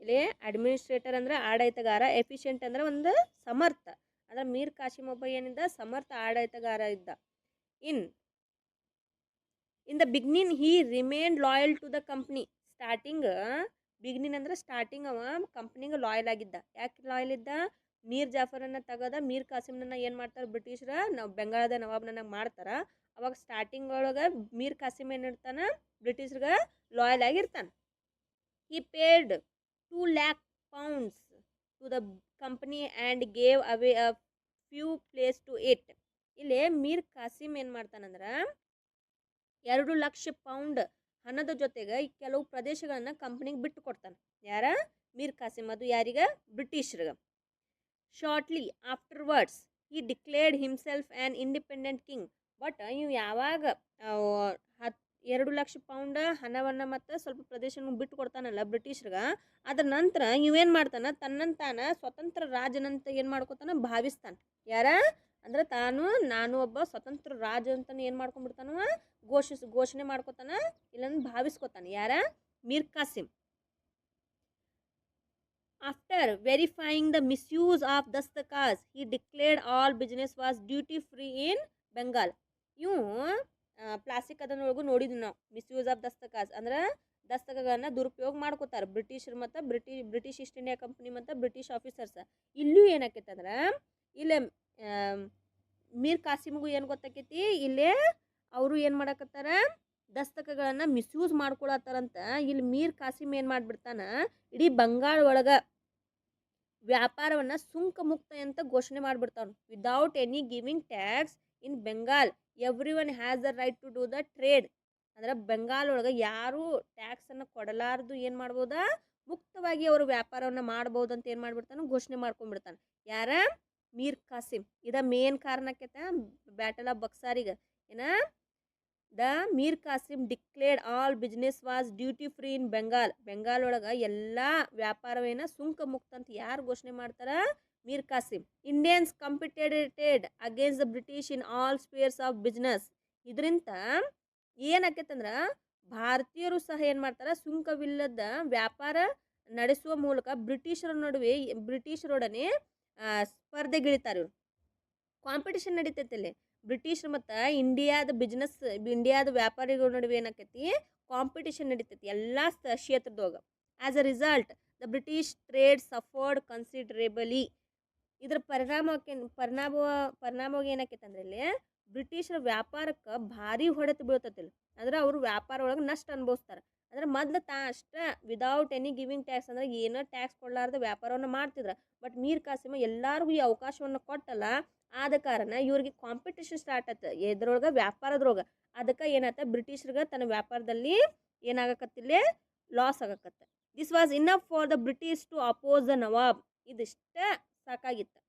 ಇಲ್ಲಿ ಅಡ್ಮಿನಿಸ್ಟ್ರೇಟರ್ ಅಂದ್ರೆ ಆಡಳಿತಗಾರ, ಎಫಿಷಿಯಂಟ್ ಅಂದ್ರೆ ಒಂದು ಸಮರ್ಥ. ಅಂದ್ರೆ ಮೀರ್ ಕಾಸಿಮ್ ಒಬ್ಬ ಏನಿದ್ದ? ಸಮರ್ಥ ಆಡಳಿತಗಾರ ಇದ್ದ. In the beginning he remained loyal to the company. Beginning ಅಂದ್ರೆ ಸ್ಟಾರ್ಟಿಂಗ್ ಅವ ಕಂಪ್ನಿಗೆ ಲಾಯಲ್ ಆಗಿದ್ದ. ಯಾಕೆ ಲಾಯಲ್ ಇದ್ದ? ಮೀರ್ ಜಾಫರನ್ನ ತೆಗೆದ ಮೀರ್ ಕಾಸಿಮ್ನ ಏನು ಮಾಡ್ತಾರೆ ಬ್ರಿಟಿಷರ? ಬೆಂಗಾಲದ ನವಾಬ್ನ ಮಾಡ್ತಾರೆ. ಅವಾಗ ಸ್ಟಾರ್ಟಿಂಗ್ ಒಳಗೆ ಮೀರ್ ಕಾಸಿಮ್ ಏನಿರ್ತಾನ? ಬ್ರಿಟಿಷರ್ಗೆ ಲಾಯಲ್ ಆಗಿರ್ತಾನೆ. He paid 2 lakh pounds to the company and gave away a few place to it. ಇಲ್ಲಿ ಮೀರ್ ಕಾಸಿಮ್ ಏನು ಮಾಡ್ತಾನಂದ್ರೆ 2 ಲಕ್ಷ ಪೌಂಡ್ ಹಣದ ಜೊತೆಗೆ ಕೆಲವು ಪ್ರದೇಶಗಳನ್ನು ಕಂಪ್ನಿಗೆ ಬಿಟ್ಟು ಕೊಡ್ತಾನೆ. ಯಾರ? ಮೀರ್ ಕಾಸಿಮ್. ಅದು ಯಾರಿಗೆ? ಬ್ರಿಟಿಷರಿಗೆ. Shortly afterwards he declared himself an independent king. But ಇವು ಯಾವಾಗ 2 ಲಕ್ಷ ಪೌಂಡ್ ಹಣವನ್ನು ಮತ್ತು ಸ್ವಲ್ಪ ಪ್ರದೇಶವನ್ನು ಬಿಟ್ಟು ಕೊಡ್ತಾನಲ್ಲ ಬ್ರಿಟಿಷರಿಗೆ, ಅದ್ರ ನಂತರ ಇವೇನು ಮಾಡ್ತಾನೆ? ತನ್ನಂತಾನ ಸ್ವತಂತ್ರ ರಾಜನಂತ ಏನು ಮಾಡ್ಕೊತಾನೆ? ಭಾವಿಸ್ತಾನೆ. ಯಾರ? ಅಂದ್ರೆ ನಾನು ಒಬ್ಬ ಸ್ವತಂತ್ರ ರಾಜ ಅಂತ ಏನು ಮಾಡ್ಕೊಂಡ್ಬಿಡ್ತಾನವ? ಘೋಷಣೆ ಮಾಡ್ಕೊತಾನ, ಇಲ್ಲಂದ್ರೆ ಭಾವಿಸ್ಕೊತಾನೆ. ಯಾರ? Mir Kasim. After verifying the misuse of dastaks he declared all business was duty free in Bengal. ಇವು ಪ್ಲಾಸ್ಟಿಕ್ ಅದನ್ನೊಳಗೂ ನೋಡಿದ್ವಿ ನಾವು. ಮಿಸ್ಯೂಸ್ ಆಫ್ ದಸ್ತಕಾಸ್ ಅಂದ್ರೆ ದಸ್ತಕಗಳನ್ನ ದುರುಪಯೋಗ ಮಾಡ್ಕೋತಾರೆ ಬ್ರಿಟಿಷರು ಮತ್ತು ಬ್ರಿಟಿಷ್ ಈಸ್ಟ್ ಇಂಡಿಯಾ ಕಂಪ್ನಿ ಮತ್ತು ಬ್ರಿಟಿಷ್ ಆಫೀಸರ್ಸ್. ಇಲ್ಲೂ ಏನಾಕೈತೆ ಅಂದ್ರೆ ಇಲ್ಲೇ ಮೀರ್ ಕಾಸಿಮ್ಗೂ ಏನು ಗೊತ್ತಾಕೈತಿ? ಇಲ್ಲೇ ಅವರು ಏನು ಮಾಡಕತ್ತಾರ? ದಸ್ತಕಗಳನ್ನು ಮಿಸ್ಯೂಸ್ ಮಾಡ್ಕೊಳತ್ತಾರಂತ. ಇಲ್ಲಿ ಮೀರ್ ಕಾಸಿಮ್ ಏನು ಮಾಡಿಬಿಡ್ತಾನ? ಇಡೀ ಬಂಗಾಳ ಒಳಗೆ ವ್ಯಾಪಾರವನ್ನು ಸುಂಕ ಮುಕ್ತ ಅಂತ ಘೋಷಣೆ ಮಾಡಿಬಿಡ್ತಾನೆ. Without any giving tax in Bengal everyone has the right to do the trade. ಅಂದ್ರೆ ಬೆಂಗಾಲ್ ಒಳಗೆ ಯಾರೂ ಟ್ಯಾಕ್ಸನ್ನು ಕೊಡಲಾರ್ದು ಏನು ಮಾಡ್ಬೋದ? ಮುಕ್ತವಾಗಿ ಅವರು ವ್ಯಾಪಾರವನ್ನು ಮಾಡ್ಬೋದು ಅಂತ ಏನು ಮಾಡಿಬಿಡ್ತಾನೆ? ಘೋಷಣೆ ಮಾಡ್ಕೊಂಡ್ಬಿಡ್ತಾನೆ. ಯಾರ? ಮೀರ್ ಕಾಸಿಮ್. ಇದ ಮೇನ್ ಕಾರಣಕ್ಕೈತೆ ಬ್ಯಾಟಲ್ ಆಫ್ ಬಕ್ಸಾರಿಗೆ. The Mir Kasim declared all business was duty free in Bengal ಒಳಗೆ ಎಲ್ಲ ವ್ಯಾಪಾರವೇನ ಸುಂಕ ಮುಕ್ತ ಅಂತ ಯಾರು ಘೋಷಣೆ ಮಾಡ್ತಾರ? Mir Kasim. Indians competed against the British in all spheres of business. ಇದರಿಂದ ಏನಾಕೈತಂದ್ರೆ ಭಾರತೀಯರು ಸಹ ಏನು ಮಾಡ್ತಾರೆ, ಸುಂಕವಿಲ್ಲದ ವ್ಯಾಪಾರ ನಡೆಸುವ ಮೂಲಕ ಬ್ರಿಟಿಷರೊಡನೆ ಸ್ಪರ್ಧೆಗಿಳಿತಾರೆ ಇವರು. ಕಾಂಪಿಟೇಷನ್ ನಡೀತೈತೆ ಅಲ್ಲಿ ಬ್ರಿಟಿಷ್ ಮತ್ತು ಇಂಡಿಯಾದ ವ್ಯಾಪಾರಿಗಳ ನಡುವೆ ಏನಾಕೈತಿ, ಕಾಂಪಿಟೇಷನ್ ನಡೀತೈತಿ ಎಲ್ಲ ಕ್ಷೇತ್ರದೊಳಗೆ. As a result the British trade suffered considerably. ಇದ್ರ ಪರಿಣಾಮವಾಗಿ ಏನಾಕೈತೆ ಅಂದ್ರೆ ಇಲ್ಲಿ ಬ್ರಿಟಿಷರ ವ್ಯಾಪಾರಕ್ಕೆ ಭಾರಿ ಹೊಡೆತ ಬೀಳ್ತತಿಲ್ಲ. ಅಂದ್ರೆ ಅವರು ವ್ಯಾಪಾರ ಒಳಗೆ ನಷ್ಟ ಅನುಭವಿಸ್ತಾರೆ. ಅಂದ್ರೆ ಮೊದ್ಲು ಅಷ್ಟ ವಿದೌಟ್ ಎನಿ ಗಿವಿಂಗ್ ಟ್ಯಾಕ್ಸ್, ಅಂದ್ರೆ ಏನೋ ಟ್ಯಾಕ್ಸ್ ಕೊಡಲಾರ್ದ ವ್ಯಾಪಾರವನ್ನು ಮಾಡ್ತಿದ್ರು. ಬಟ್ ಮೀರ್ ಕಾಸಿಮ್ ಎಲ್ಲರಿಗೂ ಈ ಅವಕಾಶವನ್ನು ಕೊಟ್ಟಲ್ಲ. ಆದ ಕಾರಣ ಇವ್ರಿಗೆ ಕಾಂಪಿಟೇಷನ್ ಸ್ಟಾರ್ಟ್ ಆಯ್ತು ಎದ್ರೊಳಗೆ, ವ್ಯಾಪಾರದ್ರೊಳಗೆ. ಅದಕ್ಕೆ ಏನಾಯ್ತ, ಬ್ರಿಟಿಷರಿಗೆ ತನ್ನ ವ್ಯಾಪಾರದಲ್ಲಿ ಏನಾಗಕತ್ತಿಲ್ಲ, ಲಾಸ್ ಆಗಕತ್ತ. This was enough for the British to oppose the nawab. ಇದಿಷ್ಟ ಸಾಕಾಗಿತ್ತು.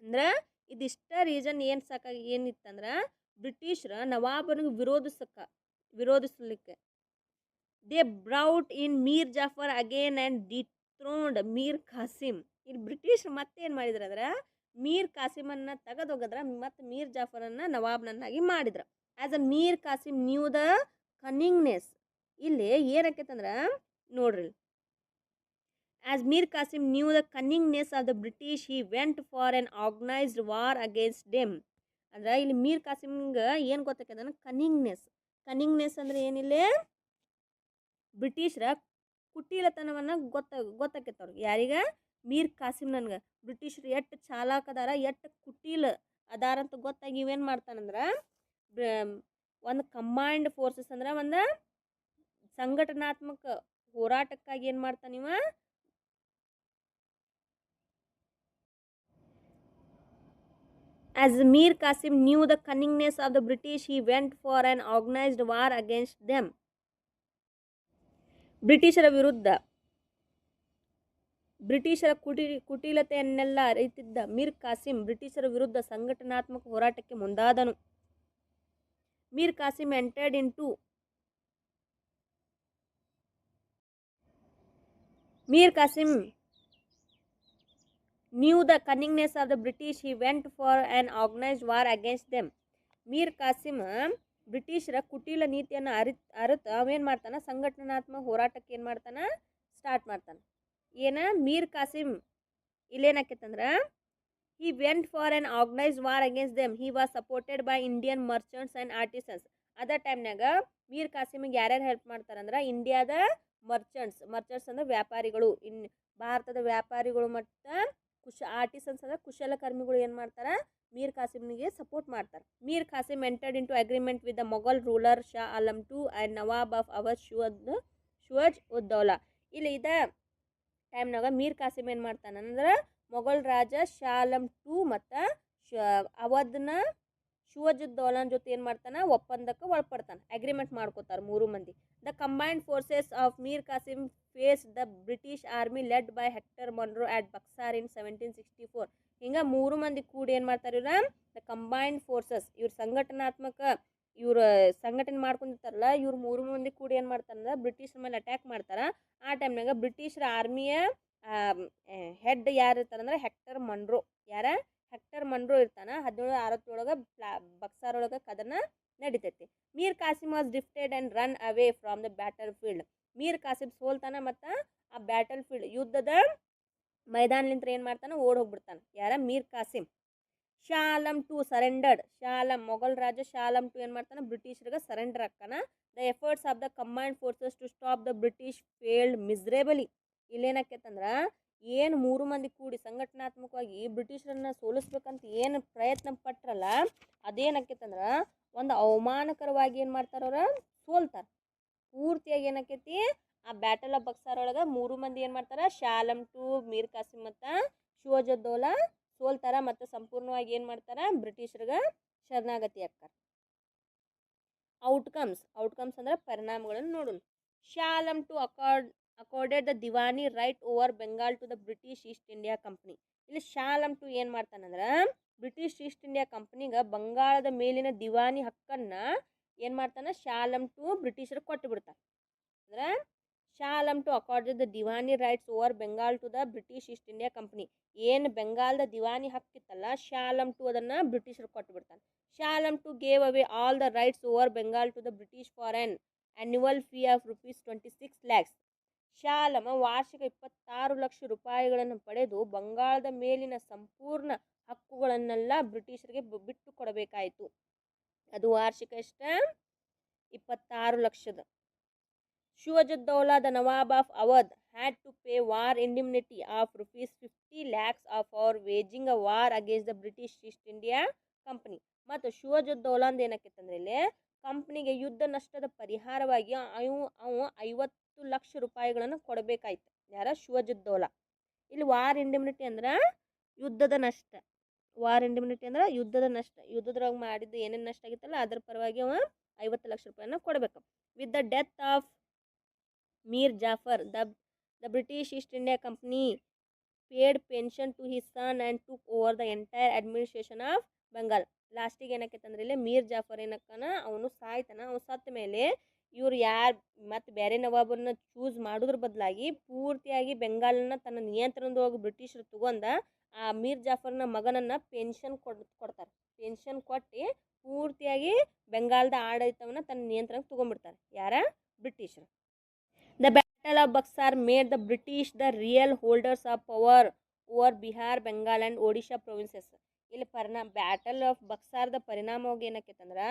ಅಂದ್ರೆ ಇದಿಷ್ಟ ರೀಸನ್ ಏನಿತ್ತಂದ್ರೆ ಬ್ರಿಟಿಷರ ನವಾಬನಿಗೆ ವಿರೋಧಿಸ್ಲಿಕ್ಕೆ. They brought in Mir Jafar again and dethroned Mir Kasim. ಇಲ್ಲಿ ಬ್ರಿಟಿಷರು ಮತ್ತೆ ಏನು ಮಾಡಿದ್ರು ಅಂದ್ರೆ ಮೀರ್ ಕಾಸಿಮನ್ನು ತೆಗೆದೊಗದ್ರ ಮತ್ತು ಮೀರ್ ಜಾಫರನ್ನು ನವಾಬ್ನನ್ನಾಗಿ ಮಾಡಿದ್ರು. As a Mir Kasim knew the cunningness. ಇಲ್ಲಿ ಏನಾಕೈತಂದ್ರೆ ನೋಡ್ರಿ, as Mir Kasim knew the cunningness of the British he went for an organised war against them. ಅಂದ್ರೆ ಇಲ್ಲಿ ಮೀರ್ ಕಾಸಿಮ್ಗೆ ಏನು ಗೊತ್ತಾಕೈತೆ, ಕನ್ನಿಂಗ್ನೆಸ್ ಅಂದ್ರೆ ಏನಿಲ್ಲ, ಬ್ರಿಟಿಷರ ಕುಟಿಲತನವನ್ನು ಗೊತ್ತಾಕೈತೆ ಅವ್ರಿಗೆ. ಯಾರೀಗ? ಮೀರ್ ಕಾಸಿಮ್. ನನಗೆ ಬ್ರಿಟಿಷರು ಎಷ್ಟು ಚಾಲಾಕ್ ಅದಾರ, ಎಷ್ಟು ಕುಟಿಲ ಅದಾರ ಅಂತ ಗೊತ್ತಾಗಿ ಇವೇನು ಮಾಡ್ತಾನಂದ್ರೆ ಒಂದು ಕಂಬೈನ್ಡ್ ಫೋರ್ಸಸ್ ಅಂದ್ರೆ ಒಂದು ಸಂಘಟನಾತ್ಮಕ ಹೋರಾಟಕ್ಕಾಗಿ ಏನು ಮಾಡ್ತಾನಿವ, as Mir Qasim knew the cunningness of the British, he went for an organized war against them. ಬ್ರಿಟಿಷರ ಕುಟಿಲತೆಯನ್ನೆಲ್ಲ ಅರಿತಿದ್ದ ಮೀರ್ ಕಾಸಿಮ್ ಬ್ರಿಟಿಷರ ವಿರುದ್ಧ ಸಂಘಟನಾತ್ಮಕ ಹೋರಾಟಕ್ಕೆ ಮುಂದಾದನು. Mir Kasim entered in to Mir Qasim knew the cunningness of the British, he went for an organized war against them. Mir Qasim ಬ್ರಿಟಿಷರ ಕುಟಿಲ ನೀತಿಯನ್ನು ಅರಿತು ಅವೇನು ಮಾಡ್ತಾನೆ, ಸಂಘಟನಾತ್ಮಕ ಹೋರಾಟಕ್ಕೆ ಏನು ಮಾಡ್ತಾನೆ, ಸ್ಟಾರ್ಟ್ ಮಾಡ್ತಾನೆ. Mir Qasim ಇಲ್ಲೇನಾಕೈತಂದ್ರೆ he went for an organized war against them. He was supported by Indian merchants and artisans. ಅದ ಟೈಮ್ನಾಗ ಮೀರ್ ಕಾಸಿಮಿಗೆ ಯಾರ್ಯಾರು ಹೆಲ್ಪ್ ಮಾಡ್ತಾರಂದ್ರೆ ಇಂಡಿಯಾದ ಮರ್ಚೆಂಟ್ಸ್ ಅಂದ್ರೆ ವ್ಯಾಪಾರಿಗಳು, ಭಾರತದ ವ್ಯಾಪಾರಿಗಳು ಮತ್ತು ಆರ್ಟಿಸನ್ಸ್ ಅಂದ್ರೆ ಕುಶಲಕರ್ಮಿಗಳು ಏನು ಮಾಡ್ತಾರೆ, ಮೀರ್ ಕಾಸಿಮ್ನಿಗೆ ಸಪೋರ್ಟ್ ಮಾಡ್ತಾರೆ. Mir Kasim entered into agreement with the Mughal ruler Shah Alam II and nawab of Awadh Shuja ud Daula. ಇಲ್ಲಿ ಇದ ಟೈಮ್ನಾಗ ಮೀರ್ ಕಾಸಿಮ್ ಏನು ಮಾಡ್ತಾನಂದ್ರೆ ಮೊಘಲ್ ರಾಜ ಶಾ ಆಲಂ II ಮತ್ತು ಅವಧ್ನ ಶುವಜುದ್ದೌಲಾನ್ ಜೊತೆ ಏನು ಮಾಡ್ತಾನೆ, ಒಪ್ಪಂದಕ್ಕೆ ಒಳಪಡ್ತಾನೆ. ಅಗ್ರಿಮೆಂಟ್ ಮಾಡ್ಕೋತಾರೆ ಮೂರು ಮಂದಿ. The combined forces of Mir Kasim face the British army led by Hector Munro at Buxar in 1764. ಹಿಂಗೆ ಮೂರು ಮಂದಿ ಕೂಡಿ ಏನು ಮಾಡ್ತಾರೆ ಇವ್ರ, ದ ಕಂಬೈನ್ಡ್ ಫೋರ್ಸಸ್, ಇವ್ರ ಸಂಘಟನೆ ಮಾಡ್ಕೊಂಡಿರ್ತಾರಲ್ಲ, ಇವ್ರು ಮೂರು ಮಂದಿ ಕೂಡಿ ಏನು ಮಾಡ್ತಾರಂದ್ರೆ ಬ್ರಿಟಿಷರ ಮೇಲೆ ಅಟ್ಯಾಕ್ ಮಾಡ್ತಾರೆ. ಆ ಟೈಮ್ನಾಗ ಬ್ರಿಟಿಷರ ಆರ್ಮಿಯ ಹೆಡ್ ಯಾರು ಇರ್ತಾರಂದ್ರೆ ಹೆಕ್ಟರ್ ಮೊನ್ರೋ ಇರ್ತಾನೆ. 1760 ಬಕ್ಸಾರ್ ಒಳಗೆ ಕದನ ನಡೀತೈತಿ. Mir Kasim was defeated and ran away from the battlefield. Mir Kasim ಸೋಲ್ತಾನೆ ಮತ್ತು ಆ ಬ್ಯಾಟಲ್ ಫೀಲ್ಡ್ ಯುದ್ಧದ ಮೈದಾನಲಿಂತ್ರ ಏನು ಮಾಡ್ತಾನೆ, ಹೋಗ್ಬಿಡ್ತಾನೆ. ಮೀರ್ ಕಾಸಿಮ್. Shah Alam II surrendered. ಮೊಘಲ್ ರಾಜ ಶಾ ಆಲಂ II ಏನು ಮಾಡ್ತಾನೆ, ಬ್ರಿಟಿಷರಿಗೆ ಸರೆಂಡರ್ ಆಗ್ತಾನೆ. The efforts of the combined forces to stop the British failed miserably. ಇಲ್ಲೇನಾಕೈತಂದ್ರೆ ಏನು ಮೂರು ಮಂದಿ ಕೂಡಿ ಸಂಘಟನಾತ್ಮಕವಾಗಿ ಬ್ರಿಟಿಷರನ್ನ ಸೋಲಿಸ್ಬೇಕಂತ ಏನು ಪ್ರಯತ್ನ ಪಟ್ರಲ್ಲ, ಅದೇನಾಕೈತಂದ್ರೆ ಒಂದು ಅವಮಾನಕರವಾಗಿ ಏನು ಮಾಡ್ತಾರವ್ರ, ಸೋಲ್ತಾರೆ. ಪೂರ್ತಿಯಾಗಿ ಏನಾಕೈತಿ, ಆ ಬ್ಯಾಟಲ್ ಆಫ್ ಬಕ್ಸಾರ್ ಒಳಗೆ ಮೂರು ಮಂದಿ ಏನು ಮಾಡ್ತಾರೆ, ಶಾ ಆಲಂ II, ಮೀರ್ ಕಾಸಿಮ್ ಮತ್ತು ಶುವಜುದ್ದೌಲಾ ಸೋಲ್ತಾರ ಮತ್ತು ಸಂಪೂರ್ಣವಾಗಿ ಏನು ಮಾಡ್ತಾರೆ, ಬ್ರಿಟಿಷರಿಗೆ ಶರಣಾಗತಿ ಆಗ್ತಾರೆ. ಔಟ್ಕಮ್ಸ್ ಅಂದ್ರೆ ಪರಿಣಾಮಗಳನ್ನು ನೋಡೋಣ. Shah Alam II accorded the diwani right over Bengal to the British East India company. ಇಲ್ಲಿ ಶಾ ಆಲಂ II ಏನು ಮಾಡ್ತಾನಂದ್ರೆ ಬ್ರಿಟಿಷ್ ಈಸ್ಟ್ ಇಂಡಿಯಾ ಕಂಪ್ನಿಗೆ ಬಂಗಾಳದ ಮೇಲಿನ ದಿವಾನಿ ಹಕ್ಕನ್ನು ಏನು ಮಾಡ್ತಾನೆ, ಶಾಲಂ ಟು ಬ್ರಿಟಿಷರಿಗೆ ಕೊಟ್ಟು ಬಿಡ್ತಾನೆ. ಅಂದ್ರೆ Shah Alam two accord the diwani rights over Bengal to the British East India company. ಏನು ಬೆಂಗಾಲ್ದ ದಿವಾನಿ ಹಕ್ಕಿತ್ತಲ್ಲ, ಶಾಲಂ ಟು ಅದನ್ನು ಬ್ರಿಟಿಷರಿಗೆ ಕೊಟ್ಟು ಬಿಡ್ತಾನೆ. Shah Alam two gave away all the rights over Bengal to the British for an annual fee of ₹26 lakhs. ಶಾಲಮ ವಾರ್ಷಿಕ 26 ಲಕ್ಷ ರೂಪಾಯಿಗಳನ್ನು ಪಡೆದು ಬಂಗಾಳದ ಮೇಲಿನ ಸಂಪೂರ್ಣ ಹಕ್ಕುಗಳನ್ನೆಲ್ಲ ಬ್ರಿಟಿಷರಿಗೆ ಬಿಟ್ಟು ಕೊಡಬೇಕಾಯಿತು. ಅದು ವಾರ್ಷಿಕ ಎಷ್ಟ? 26 ಲಕ್ಷದ. Shujauddaula the nawab of Awadh had to pay war indemnity of ₹50 lakhs for waging a war against the British East India company. ಮತ್ತು ಶಿವಜುದ್ದೌಲಾಂದ ಏನಕ್ಕಿತ್ತಂದ್ರೆ ಇಲ್ಲಿ ಕಂಪ್ನಿಗೆ ಯುದ್ಧ ನಷ್ಟದ ಪರಿಹಾರವಾಗಿ ಅವು 50 ಲಕ್ಷ ರೂಪಾಯಿಗಳನ್ನು ಕೊಡಬೇಕಾಯ್ತು. ಯಾರ? ಶಿವಜುದ್ದೌಲಾ. ಇಲ್ಲಿ ವಾರ್ ಇಂಡಿಮ್ನಿಟಿ ಅಂದ್ರೆ ಯುದ್ಧದ ನಷ್ಟ. ವಾರ್ ಇಂಡಿಮ್ನಿಟಿ ಅಂದ್ರೆ ಯುದ್ಧದ ನಷ್ಟ. ಯುದ್ಧದ್ರಾಗ ಮಾಡಿದ್ದು ಏನೇನು ನಷ್ಟ ಆಗಿತ್ತಲ್ಲ ಅದ್ರ ಪರವಾಗಿ ಅವ 50 ಲಕ್ಷ ರೂಪಾಯಿನ ಕೊಡಬೇಕು. With the death of Mir Jafar the British East India Company paid pension to his son and took over the entire administration of Bengal. ಲಾಸ್ಟಿಗೆ ಏನಕ್ಕೈತಂದ್ರೆ ಇಲ್ಲಿ ಮೀರ್ ಜಾಫರ್ ಏನಕ್ಕನ ಅವನು ಸಾಯ್ತಾನ. ಅವನು ಸತ್ತ ಮೇಲೆ ಇವ್ರು ಯಾರು ಮತ್ತು ಬೇರೆ ನವಾಬನ್ನ ಚೂಸ್ ಮಾಡೋದ್ರ ಬದಲಾಗಿ ಪೂರ್ತಿಯಾಗಿ ಬೆಂಗಾಲನ್ನ ತನ್ನ ನಿಯಂತ್ರಣದೊಳಗೆ ಬ್ರಿಟಿಷರು ತಗೊಂಡ ಆ ಮೀರ್ ಜಾಫರ್ನ ಮಗನನ್ನು ಪೆನ್ಷನ್ ಕೊಡ್ತಾರೆ. ಪೆನ್ಷನ್ ಕೊಟ್ಟು ಪೂರ್ತಿಯಾಗಿ ಬೆಂಗಾಲದ ಆಡಳಿತವನ್ನು ತನ್ನ ನಿಯಂತ್ರಣಕ್ಕೆ ತೊಗೊಂಡ್ಬಿಡ್ತಾರೆ. ಯಾರ? ಬ್ರಿಟಿಷರು. The battle of Buxar made the British the real holders of power over Bihar, Bengal and Odisha provinces. ಇಲ್ಲಿ ಬ್ಯಾಟಲ್ ಆಫ್ ಬಕ್ಸಾರ್ದ ಪರಿಣಾಮವಾಗಿ ಏನಕ್ಕೈತಂದ್ರೆ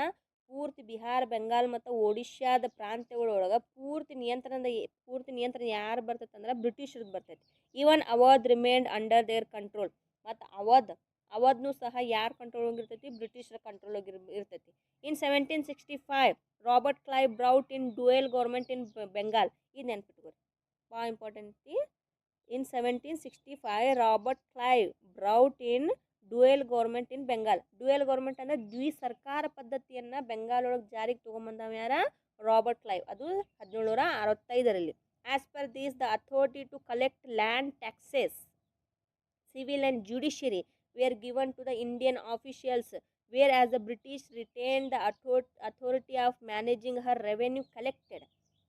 ಪೂರ್ತಿ ಬಿಹಾರ, ಬೆಂಗಾಲ್ ಮತ್ತು ಒಡಿಶಾದ ಪ್ರಾಂತ್ಯಗಳೊಳಗೆ ಪೂರ್ತಿ ನಿಯಂತ್ರಣ ಯಾರು ಬರ್ತೈತೆ ಬ್ರಿಟಿಷರಿಗೆ ಬರ್ತೈತಿ. Even Awadh remained under their control. ಮತ್ತು ಅವಧ್ನು ಸಹ ಯಾರ ಕಂಟ್ರೋಲ್ ಇರ್ತೈತಿ? ಬ್ರಿಟಿಷರ ಕಂಟ್ರೋಲ್ ಇರ್ತೈತಿ. In 1765 Robert Clive brought in dual government in Bengal. ಇದು ನೆನ್ಪಿಟ್ಕೋರಿ, ಭಾಳ ಇಂಪಾರ್ಟೆಂಟ್ ಐತಿ. In 1765 Robert Clive brought in dual government in Bengal. Dual government ಅಂದರೆ ದ್ವಿಸರ್ಕಾರ ಪದ್ಧತಿಯನ್ನು ಬೆಂಗಾಲ್ ಒಳಗೆ ಜಾರಿಗೆ ತೊಗೊಂಬಂದವ ಯಾರ? Robert Clive. ಅದು 1765ರಲ್ಲಿ. As per these the authority to collect land taxes, civil and judiciary were given to the Indian officials, whereas the British retained the authority of managing her revenue collected.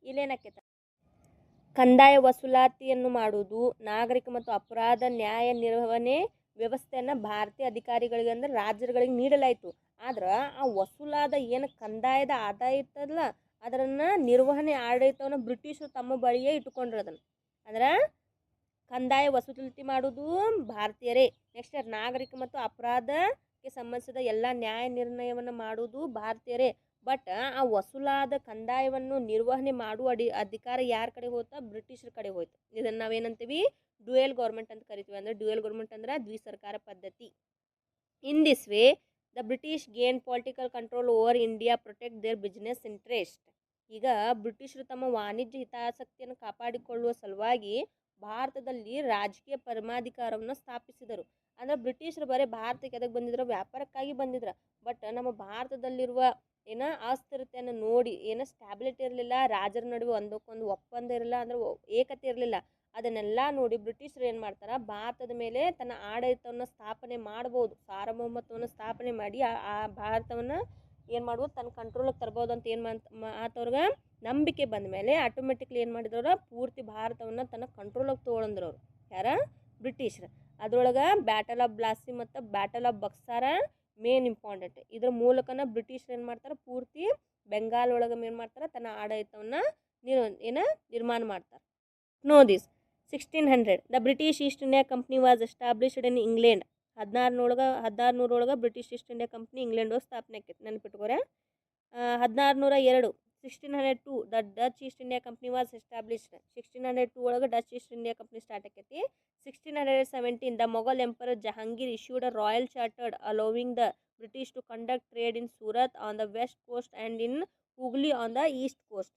ಇಲ್ಲೇನಾಕೈತೆ? ಕಂದಾಯ ವಸೂಲಾತಿಯನ್ನು ಮಾಡುವುದು, ನಾಗರಿಕ ಮತ್ತು ಅಪರಾಧ ನ್ಯಾಯ ನಿರ್ವಹಣೆ ವ್ಯವಸ್ಥೆಯನ್ನು ಭಾರತೀಯ ಅಧಿಕಾರಿಗಳಿಗೆ ಅಂದರೆ ರಾಜ್ಯಗಳಿಗೆ ನೀಡಲಾಯಿತು. ಆದ್ರೆ ಆ ವಸೂಲಾದ ಏನು ಕಂದಾಯದ ಆದಾಯ ಇರ್ತದಲ್ಲ ಅದನ್ನು ನಿರ್ವಹಣೆ ಆಡಳಿತವನ್ನು ಬ್ರಿಟಿಷರು ತಮ್ಮ ಬಳಿಯೇ ಇಟ್ಟುಕೊಂಡ್ರು. ಅದನ್ನು ಅಂದ್ರೆ ಕಂದಾಯ ವಸೂಲಾತಿ ಮಾಡೋದು ಭಾರತೀಯರೇ. ನೆಕ್ಸ್ಟ್ ನಾಗರಿಕ ಮತ್ತು ಅಪರಾಧಕ್ಕೆ ಸಂಬಂಧಿಸಿದ ಎಲ್ಲ ನ್ಯಾಯ ನಿರ್ಣಯವನ್ನು ಮಾಡುವುದು ಭಾರತೀಯರೇ. ಬಟ್ ಆ ವಸೂಲಾದ ಕಂದಾಯವನ್ನು ನಿರ್ವಹಣೆ ಮಾಡುವ ಅಧಿಕಾರ ಯಾರ ಕಡೆ ಹೋಯ್ತಾ? ಬ್ರಿಟಿಷರ ಕಡೆ ಹೋಯ್ತು. ಇದನ್ನು ನಾವೇನಂತೀವಿ? ಡ್ಯುಯಲ್ ಗೌರ್ಮೆಂಟ್ ಅಂತ ಕರಿತೀವಿ. ಅಂದರೆ ಡ್ಯುಯಲ್ ಗೌರ್ಮೆಂಟ್ ಅಂದ್ರೆ ದ್ವಿಸರ್ಕಾರ ಪದ್ಧತಿ. In this way the British gain political control over India, protect their business interest. ಈಗ ಬ್ರಿಟಿಷರು ತಮ್ಮ ವಾಣಿಜ್ಯ ಹಿತಾಸಕ್ತಿಯನ್ನು ಕಾಪಾಡಿಕೊಳ್ಳುವ ಸಲುವಾಗಿ ಭಾರತದಲ್ಲಿ ರಾಜಕೀಯ ಪರಮಾಧಿಕಾರವನ್ನು ಸ್ಥಾಪಿಸಿದರು. ಅಂದರೆ ಬ್ರಿಟಿಷರು ಬರೀ ಭಾರತಕ್ಕೆ ಎದಕ್ಕೆ ಬಂದಿದ್ರು? ವ್ಯಾಪಾರಕ್ಕಾಗಿ ಬಂದಿದ್ರು. ಬಟ್ ನಮ್ಮ ಭಾರತದಲ್ಲಿರುವ ಅಸ್ಥಿರತೆಯನ್ನು ನೋಡಿ ಸ್ಟ್ಯಾಬಿಲಿಟಿ ಇರಲಿಲ್ಲ, ರಾಜರ ನಡುವೆ ಒಂದಕ್ಕೊಂದು ಒಪ್ಪಂದ ಇರಲಿಲ್ಲ, ಅಂದರೆ ಏಕತೆ ಇರಲಿಲ್ಲ. ಅದನ್ನೆಲ್ಲ ನೋಡಿ ಬ್ರಿಟಿಷರು ಏನು ಮಾಡ್ತಾರೆ? ಭಾರತದ ಮೇಲೆ ತನ್ನ ಆಡಳಿತವನ್ನು ಸ್ಥಾಪನೆ ಮಾಡ್ಬೋದು, ಸಾರ್ವಭೌಮತ್ವವನ್ನು ಸ್ಥಾಪನೆ ಮಾಡಿ ಆ ಭಾರತವನ್ನು ಏನು ಮಾಡ್ಬೋದು? ತನ್ನ ಕಂಟ್ರೋಲಿಗೆ ತರ್ಬೋದು ಅಂತ ಏನು ಆತವ್ರಿಗೆ ನಂಬಿಕೆ ಬಂದ ಮೇಲೆ ಆಟೋಮೆಟಿಕ್ಲಿ ಏನು ಮಾಡಿದವ್ರು? ಪೂರ್ತಿ ಭಾರತವನ್ನು ತನ್ನ ಕಂಟ್ರೋಲಿಗೆ ತೊಗೊಂಡ್ರು ಅವರು. ಯಾರ? ಬ್ರಿಟಿಷರು. ಅದರೊಳಗೆ ಬ್ಯಾಟಲ್ ಆಫ್ ಪ್ಲಾಸಿ ಮತ್ತು ಬ್ಯಾಟಲ್ ಆಫ್ ಬಕ್ಸಾರ ಮೇನ್ ಇಂಪಾರ್ಟೆಂಟ್. ಇದ್ರ ಮೂಲಕನ ಬ್ರಿಟಿಷರು ಏನು ಮಾಡ್ತಾರೆ? ಪೂರ್ತಿ ಬೆಂಗಾಲ್ ಒಳಗೆ ಏನು ಮಾಡ್ತಾರೆ? ತನ್ನ ಆಡಳಿತವನ್ನು ನಿರ್ಮಾಣ ಮಾಡ್ತಾರೆ. Know this 1600 the British East India company was established in England. 1600 British East India company England ಒಳಗೆ ಸ್ಥಾಪನೆ ಆಕೈತಿ. ನೆನಪಿಟ್ಕೋರೆ. 1602 1602 the Dutch East India company was established. 1602 ಒಳಗೆ Dutch East India company start ಆಕೈತಿ. 1617 the Mughal emperor Jahangir issued a royal charter allowing the British to conduct trade in Surat on the west coast and in Hooghly on the east coast.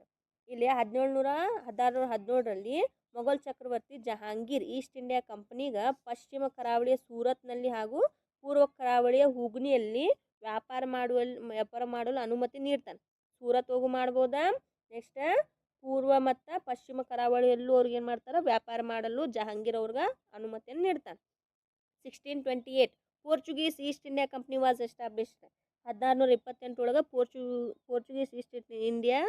ಇಲ್ಲಿ 1617ರಲ್ಲಿ ಮೊಘಲ್ ಚಕ್ರವರ್ತಿ Jahangir East India ಕಂಪನಿಗೆ ಪಶ್ಚಿಮ ಕರಾವಳಿಯ ಸೂರತ್ನಲ್ಲಿ ಹಾಗೂ ಪೂರ್ವ ಕರಾವಳಿಯ ಹೂಗ್ನಿಯಲ್ಲಿ ವ್ಯಾಪಾರ ಮಾಡಲು ಅನುಮತಿ ನೀಡ್ತಾನೆ. ಸೂರತ್ ಹೋಗು ಮಾಡ್ಬೋದಾ. ನೆಕ್ಸ್ಟ್ ಪೂರ್ವ ಮತ್ತು ಪಶ್ಚಿಮ ಕರಾವಳಿಯಲ್ಲೂ ಅವ್ರಿಗೆ ಏನು ಮಾಡ್ತಾರೆ? ವ್ಯಾಪಾರ ಮಾಡಲು ಜಹಾಂಗೀರ್ ಅವ್ರಿಗೆ ಅನುಮತಿಯನ್ನು ನೀಡ್ತಾನೆ. 1628 Portuguese East India company was established. 1628 ಒಳಗೆ Portuguese East India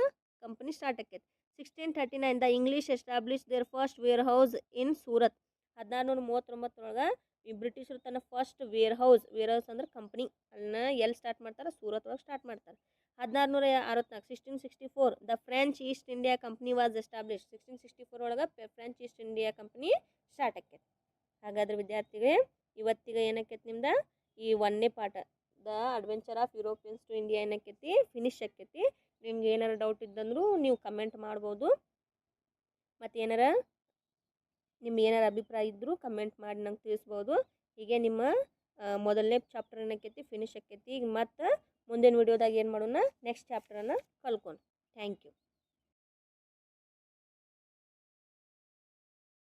company start ಆಕೈತಿ. 1639 the English establish their first warehouse in Surat. 1639 ಈ ಬ್ರಿಟಿಷರು ತನ್ನ ಫಸ್ಟ್ ವೇರ್ ಹೌಸ್ ಅಂದ್ರೆ ಕಂಪ್ನಿ ಅನ್ನ ಎಲ್ಲಿ ಸ್ಟಾರ್ಟ್ ಮಾಡ್ತಾರೆ, ಸೂರತ್ ಒಳಗೆ ಸ್ಟಾರ್ಟ್ ಮಾಡ್ತಾರೆ. 1664 1664 the French East India company was establish. 1664 ಒಳಗೆ French East India company start ಆಕೈತಿ. ಹಾಗಾದ್ರೆ ವಿದ್ಯಾರ್ಥಿಗಳೇ, ಇವತ್ತಿಗೆ ಏನಕ್ಕೈತಿ ನಿಮ್ದು ಈ 1ನೇ ಪಾಠ the adventure of Europeans to India ಏನಕ್ಕೈತಿ ಫಿನಿಶ್ ಆಕೈತಿ. ನಿಮ್ಗೆ ಏನಾರು ಡೌಟ್ ಇದ್ದಂದ್ರೂ ನೀವು ಕಮೆಂಟ್ ಮಾಡ್ಬೋದು. ಮತ್ತು ನಿಮ್ಮ ಏನಾರು ಅಭಿಪ್ರಾಯ ಇದ್ದರೂ ಕಮೆಂಟ್ ಮಾಡಿ ನಂಗೆ ತಿಳಿಸ್ಬೋದು. ಹೀಗೆ ನಿಮ್ಮ ಮೊದಲನೇ ಚಾಪ್ಟರ್ ಏನಕ್ಕೈತಿ ಫಿನಿಶ್ ಆಕೈತಿ. ಈಗ ಮತ್ತು ಮುಂದಿನ ವಿಡಿಯೋದಾಗ ಏನು ಮಾಡೋಣ, ನೆಕ್ಸ್ಟ್ ಚಾಪ್ಟರನ್ನು ಕಲ್ಕೊಂಡು. Thank you.